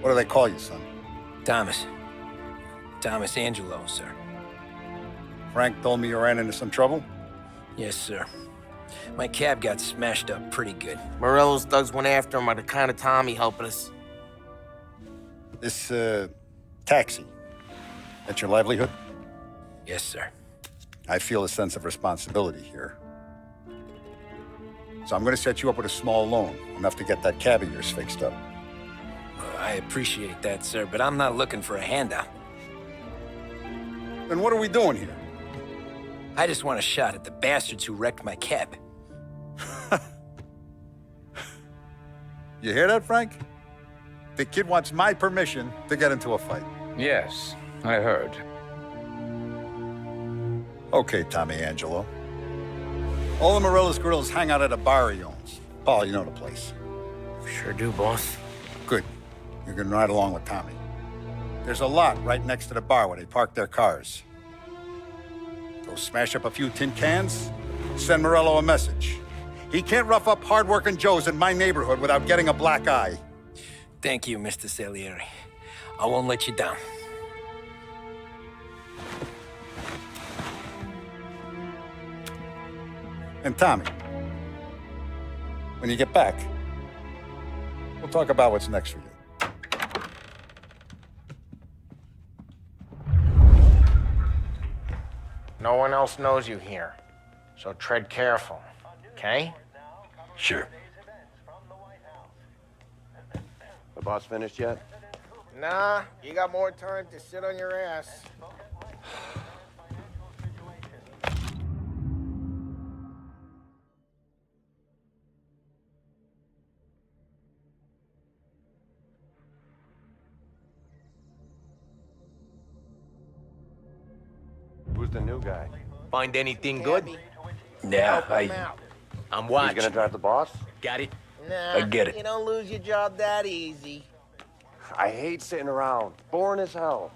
What do they call you, son? Thomas. Thomas Angelo, sir. Frank told me you ran into some trouble? Yes, sir. My cab got smashed up pretty good. Morello's thugs went after him by the kind of Tommy helping us. This, taxi, that's your livelihood? Yes, sir. I feel a sense of responsibility here. So I'm gonna set you up with a small loan, enough to get that cab of yours fixed up. I appreciate that, sir, but I'm not looking for a handout. Then what are we doing here? I just want a shot at the bastards who wrecked my cab. You hear that, Frank? The kid wants my permission to get into a fight. Yes, I heard. Okay, Tommy Angelo. All the Morello's grills hang out at a bar he owns. Paul, you know the place. Sure do, boss. Good. You can ride along with Tommy. There's a lot right next to the bar where they park their cars. Go smash up a few tin cans, send Morello a message. He can't rough up hard-working Joes in my neighborhood without getting a black eye. Thank you, Mr. Salieri. I won't let you down. And Tommy, when you get back, we'll talk about what's next for you. No one else knows you here, so tread careful, okay? Sure. The boss finished yet? Nah, you got more time to sit on your ass. Who's the new guy? Find anything good? Yeah, I'm He's watching. gonna drive the boss? Got it? Nah, I get it. You don't lose your job that easy. I hate sitting around. Boring as hell.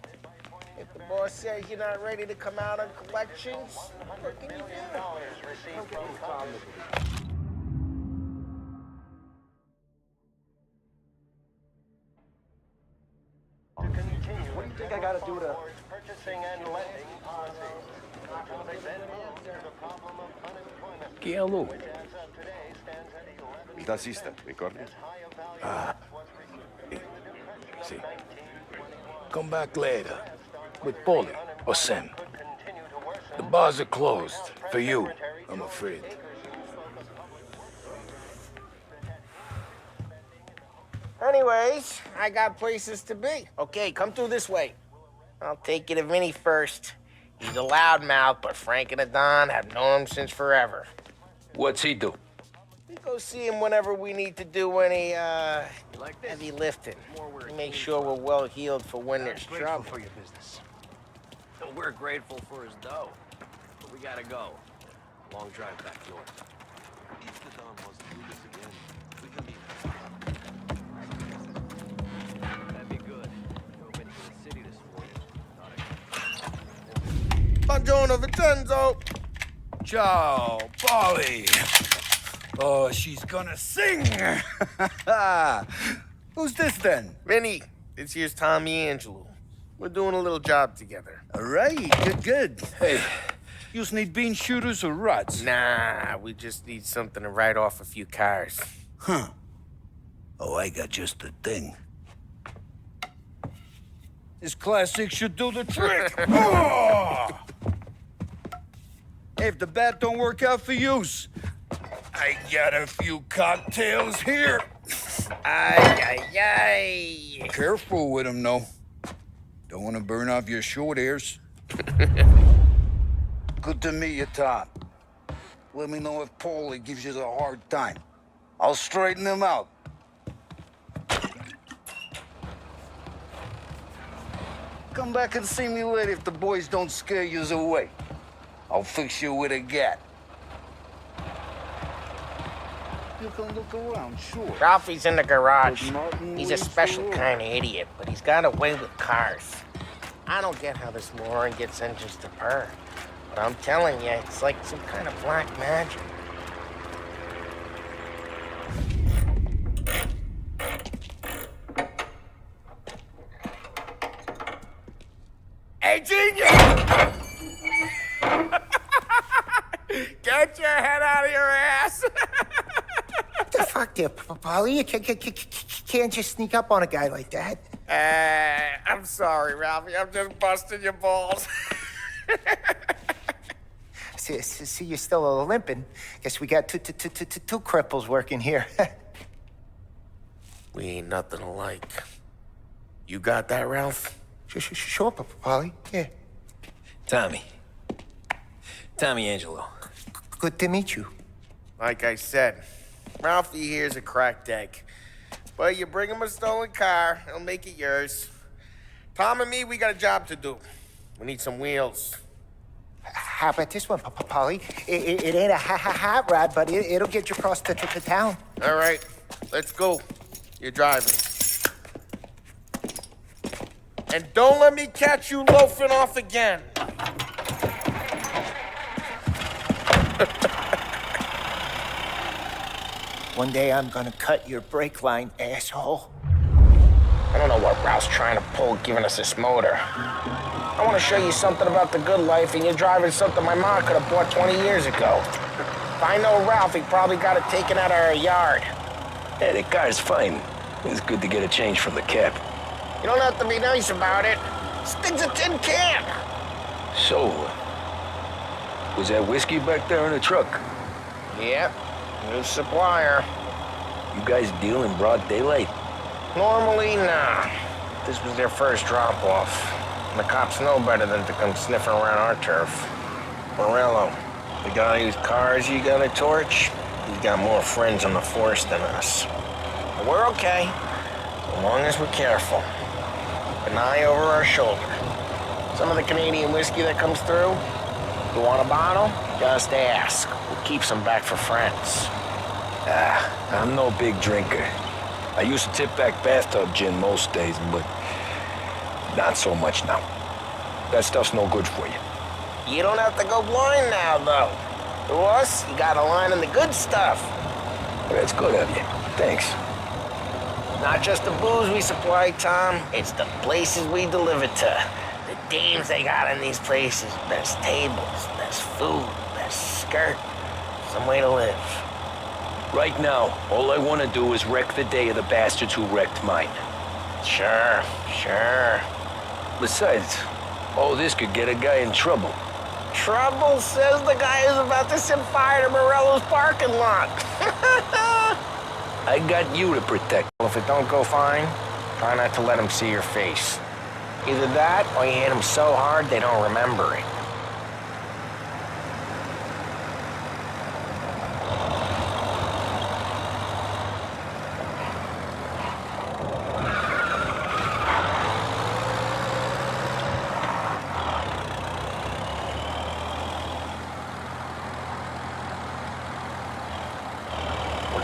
If the boss says you're not ready to come out on collections, what can you do? What do you think I gotta do to... ¿Qué habló? The assistant, ¿recuerdas? Sí. Come back later. With Paulie or Sam. The bars are closed. For you, I'm afraid. Anyways, I got places to be. Okay, come through this way. I'll take you to Vinny first. He's a loudmouth, but Frank and the Don have known him since forever. What's he do? We go see him whenever we need to do any, heavy lifting. We make sure we're well healed for when there's trouble. For your business. We're grateful for his dough, but we gotta go. Long drive back north. If the Don wants to do this again, we can be. That'd be good. We're waiting in the city this morning. Buongiorno, Vincenzo! Ciao, Paulie. Oh, she's gonna sing. Who's this then? Vinny, this here's Tommy Angelo. We're doing a little job together. All right, good. Hey, you need bean shooters or rods? Nah, we just need something to write off a few cars. Huh. Oh, I got just the thing. This classic should do the trick. Oh! Hey, if the bat don't work out for yous, I got a few cocktails here. Ay, ay, ay. Careful with them, though. Don't want to burn off your short hairs. Good to meet you, Tom. Let me know if Paulie gives you a hard time. I'll straighten him out. Come back and see me later if the boys don't scare yous away. I'll fix you with a gat. You can look around, sure. Ralphie's in the garage. He's a special kind of idiot, but he's got a way with cars. I don't get how this moron gets engines to purr. But I'm telling you, it's like some kind of black magic. genius! Get your head out of your ass! What the fuck there, Polly? You can't just sneak up on a guy like that. I'm sorry, Ralphie. I'm just busting your balls. See, you're still limping. Guess we got two cripples working here. We ain't nothing alike. You got that, Ralph? Sure, Polly. Yeah. Tommy Angelo. Good to meet you. Like I said, Ralphie here's a cracked egg. But you bring him a stolen car, he'll make it yours. Tom and me, we got a job to do. We need some wheels. How about this one, Polly? It ain't a hot rod, but it'll get you across to town. All right, let's go. You're driving. And don't let me catch you loafing off again. One day I'm gonna cut your brake line, asshole. I don't know what Ralph's trying to pull giving us this motor. I want to show you something about the good life, and you're driving something my mom could have bought 20 years ago. If I know Ralph, he probably got it taken out of our yard. Yeah, the car's fine. It's good to get a change from the cab. You don't have to be nice about it. This thing's a tin can. So, was that whiskey back there in the truck? Yep, new supplier. You guys deal in broad daylight? Normally, nah. This was their first drop-off. And the cops know better than to come sniffing around our turf. Morello, the guy whose cars you got a torch, he's got more friends on the force than us. But we're okay, as long as we're careful. An eye over our shoulder. Some of the Canadian whiskey that comes through, you want a bottle? Just ask. We'll keep some back for friends. I'm no big drinker. I used to tip back bathtub gin most days, but not so much now. That stuff's no good for you. You don't have to go blind now, though. To us, you got a line in the good stuff. That's good of you. Thanks. Not just the booze we supply, Tom. It's the places we deliver to. The dames they got in these places. Best tables, best food, best skirt. Some way to live. Right now, all I want to do is wreck the day of the bastards who wrecked mine. Sure. Besides, all this could get a guy in trouble. Trouble, says the guy who's about to set fire to Morello's parking lot. I got you to protect. Well, if it don't go fine, try not to let them see your face. Either that, or you hit them so hard they don't remember it.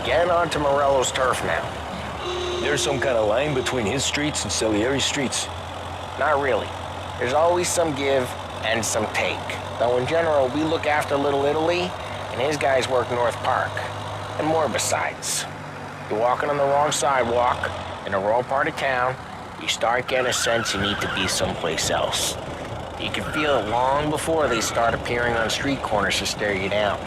Getting onto Morello's turf now. There's some kind of line between his streets and Salieri streets. Not really. There's always some give and some take. Though in general, we look after Little Italy, and his guys work North Park. And more besides. You're walking on the wrong sidewalk, in the wrong part of town, you start getting a sense you need to be someplace else. You can feel it long before they start appearing on street corners to stare you down.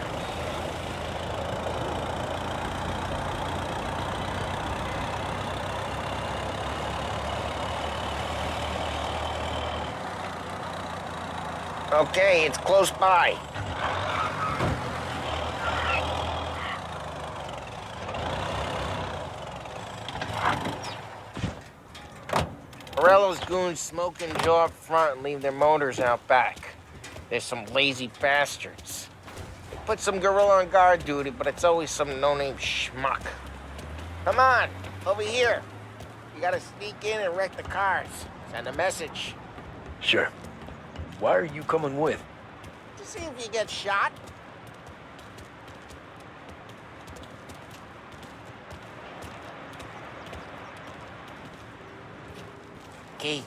Okay, it's close by. Morello's goons smoke and jaw up front and leave their motors out back. There's some lazy bastards. They put some gorilla on guard duty, but it's always some no-name schmuck. Come on, over here. You gotta sneak in and wreck the cars. Send a message. Sure. Why are you coming with? To see if you get shot. Okay, you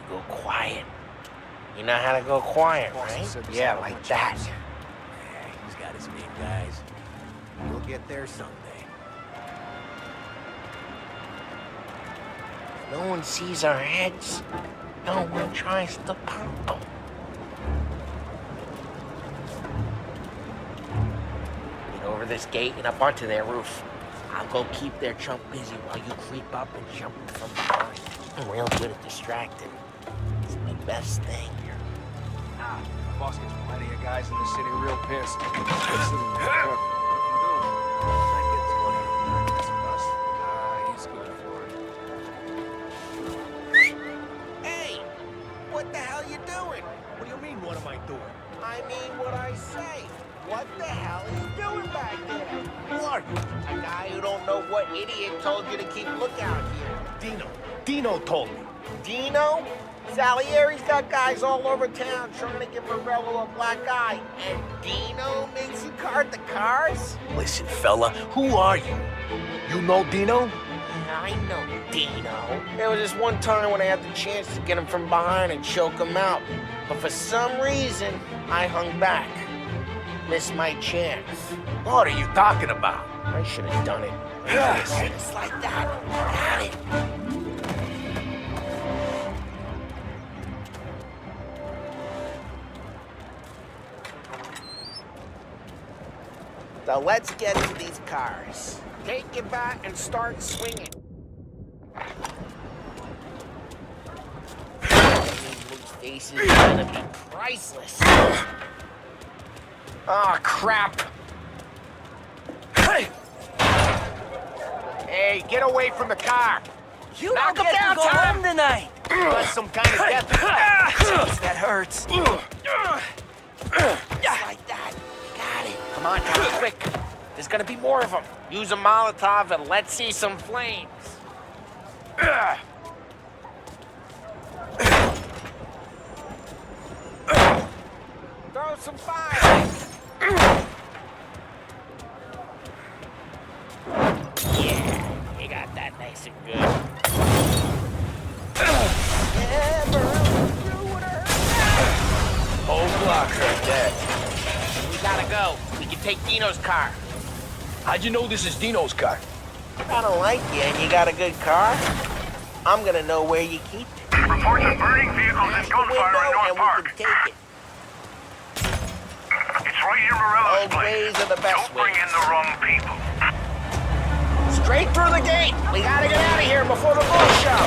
go quiet. You know how to go quiet, right? Yeah, like that. Yeah, he's got his name, guys. We'll get there someday. No one sees our heads. No one tries to pump them. Get over this gate and up onto their roof. I'll go keep their chump busy while you creep up and jump from behind. I'm real good at distracting. It's my best thing. Ah, boss gets plenty of guys in the city real pissed. He's good for it. Hey, what the hell you doing? What do you mean, what am I doing? I mean what I say. What the hell are you doing back there? Who are you? A guy who don't know what idiot told you to keep lookout here. Dino told me. Dino? Salieri's got guys all over town trying to give Morello a black eye. And Dino makes you card the cars? Listen, fella, who are you? You know Dino? Yeah, I know Dino. There was this one time when I had the chance to get him from behind and choke him out. But for some reason, I hung back. Missed my chance. What are you talking about? I should have done it. Yes. Just like that. Got it. So let's get to these cars. Take it back and start swinging. These faces are gonna be priceless. Oh, crap. Hey! Hey, get away from the car. You Knock don't him get down, to go Tom. home tonight. That's some kind of death. Jeez, that hurts. Just like that. Got it. Come on, Tom, quick. There's gonna be more of them. Use a Molotov and let's see some flames. Throw some fire. Yeah, you got that nice and good. Yeah, Morello, do what I heard. Whole block heard that. We gotta go. We can take Dino's car. How'd you know this is Dino's car? I don't like you and you got a good car. I'm gonna know where you keep it. Reports of burning vehicles and gunfire in North and Park. we can take it. It's right near Morello's Old place. ways are the best Don't bring in the wrong people. Straight through the gate. We gotta get out of here before the bull show.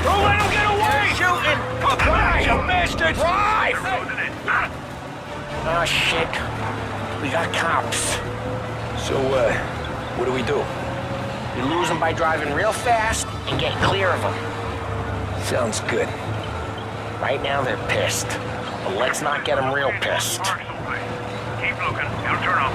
Don't let him get away! They're shooting. Drive, you bastard! Drive! Losing it. Oh, shit. We got cops. So, what do we do? We lose them by driving real fast and get clear of them. Sounds good. Right now, they're pissed. But let's not get them real pissed. Parks away. Keep looking. It'll turn up.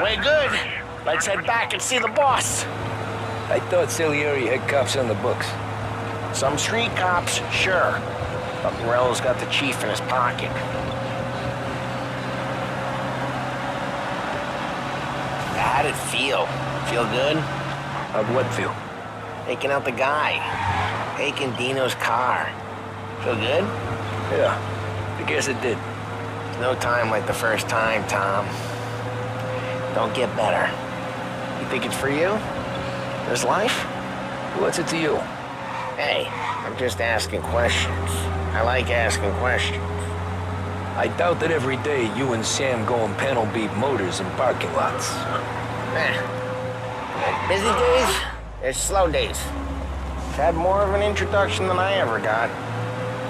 We're good. Let's head back and see the boss. I thought Salieri had cops on the books. Some street cops, sure. But Morello's got the chief in his pocket. How'd it feel? Feel good? How'd what feel? Taking out the guy. Taking Dino's car. Feel good? Yeah, I guess it did. There's no time like the first time, Tom. Don't get better. You think it's for you? This life? What's it to you? Hey, I'm just asking questions. I like asking questions. I doubt that every day you and Sam go and panel beat motors in parking lots. Busy days, there's slow days. Had more of an introduction than I ever got.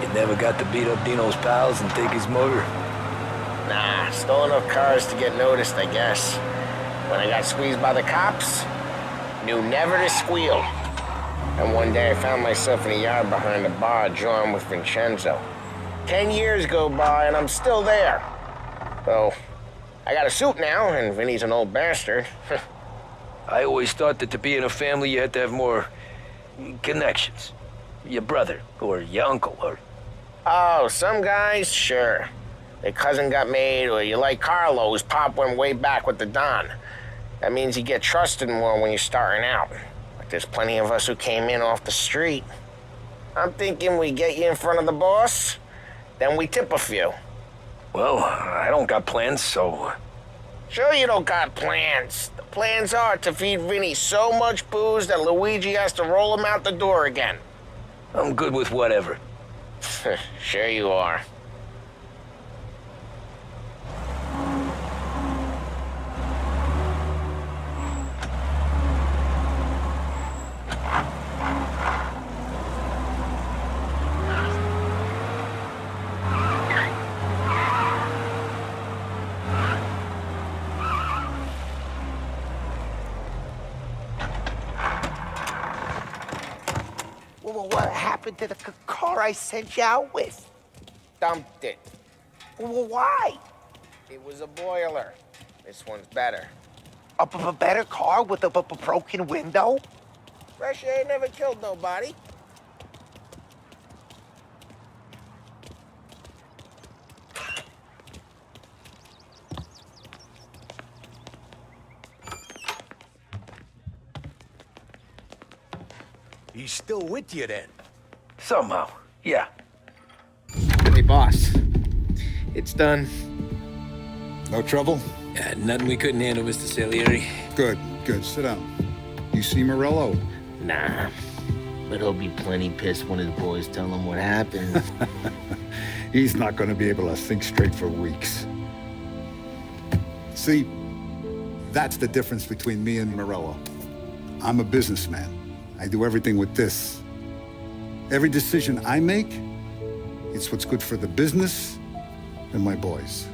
You never got to beat up Dino's pals and take his motor? Nah, stole enough cars to get noticed, I guess. When I got squeezed by the cops, knew never to squeal. And one day I found myself in a yard behind a bar drawing with Vincenzo. 10 years go by and I'm still there. Though, I got a suit now, and Vinny's an old bastard. I always thought that to be in a family you had to have more connections. Your brother, or your uncle, or... Oh, some guys, sure. Their cousin got made, or you like Carlos, Pop went way back with the Don. That means you get trusted more when you're starting out. But there's plenty of us who came in off the street. I'm thinking we get you in front of the boss, then we tip a few. Well, I don't got plans, so... Sure you don't got plans. The plans are to feed Vinny so much booze that Luigi has to roll him out the door again. I'm good with whatever. Sure you are. Well, what happened to the car I sent you out with? Dumped it. Well, why? It was a boiler. This one's better. A better car with a broken window? Fresh air never killed nobody. He's still with you then? Somehow, yeah. Hey, boss. It's done. No trouble? Yeah, nothing we couldn't handle, Mr. Salieri. Good, good. Sit down. You see Morello? Nah. But he'll be plenty pissed when his boys tell him what happened. He's not going to be able to think straight for weeks. See, that's the difference between me and Morello. I'm a businessman. I do everything with this. Every decision I make, it's what's good for the business and my boys.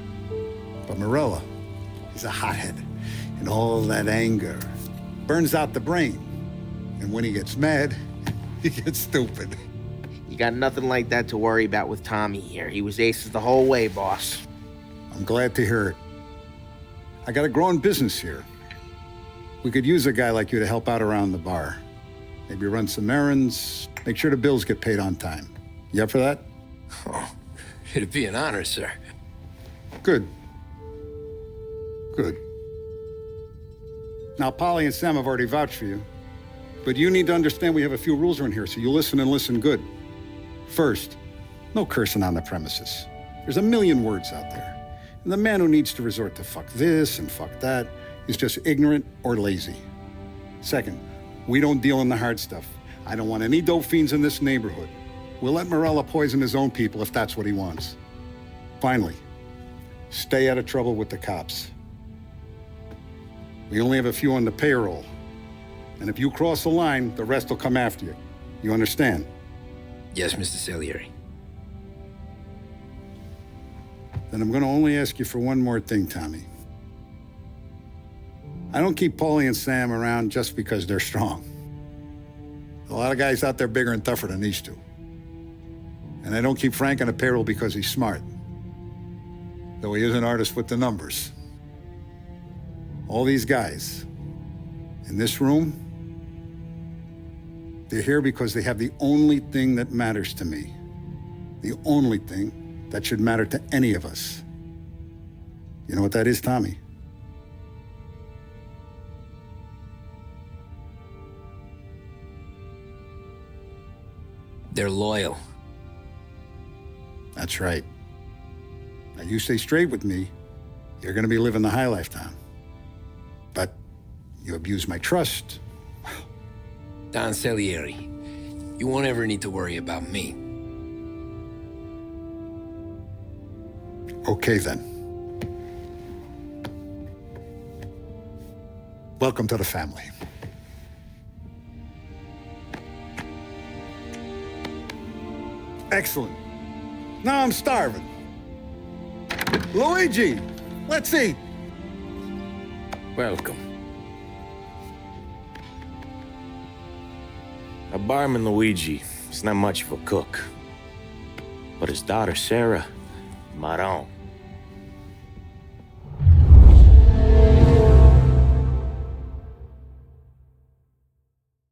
But Morello, he's a hothead, and all that anger burns out the brain. And when he gets mad, he gets stupid. You got nothing like that to worry about with Tommy here. He was aces the whole way, boss. I'm glad to hear it. I got a growing business here. We could use a guy like you to help out around the bar. Maybe run some errands, make sure the bills get paid on time. You up for that? Oh, it'd be an honor, sir. Good. Good. Now, Polly and Sam have already vouched for you. But you need to understand we have a few rules around here, so you listen and listen good. First, no cursing on the premises. There's a million words out there. And the man who needs to resort to fuck this and fuck that is just ignorant or lazy. Second, we don't deal in the hard stuff. I don't want any dope fiends in this neighborhood. We'll let Morello poison his own people if that's what he wants. Finally, stay out of trouble with the cops. We only have a few on the payroll. And if you cross the line, the rest will come after you. You understand? Yes, Mr. Salieri. Then I'm gonna only ask you for one more thing, Tommy. I don't keep Paulie and Sam around just because they're strong. A lot of guys out there bigger and tougher than these two. And I don't keep Frank on the payroll because he's smart. Though he is an artist with the numbers. All these guys in this room, they're here because they have the only thing that matters to me. The only thing that should matter to any of us. You know what that is, Tommy? They're loyal. That's right. Now you stay straight with me, you're gonna be living the high life, Tom. But you abuse my trust. Don Salieri, you won't ever need to worry about me. Okay, then. Welcome to the family. Excellent. Now I'm starving. Luigi, let's eat. Welcome. A barman Luigi is not much of a cook. But his daughter Sarah, Maron.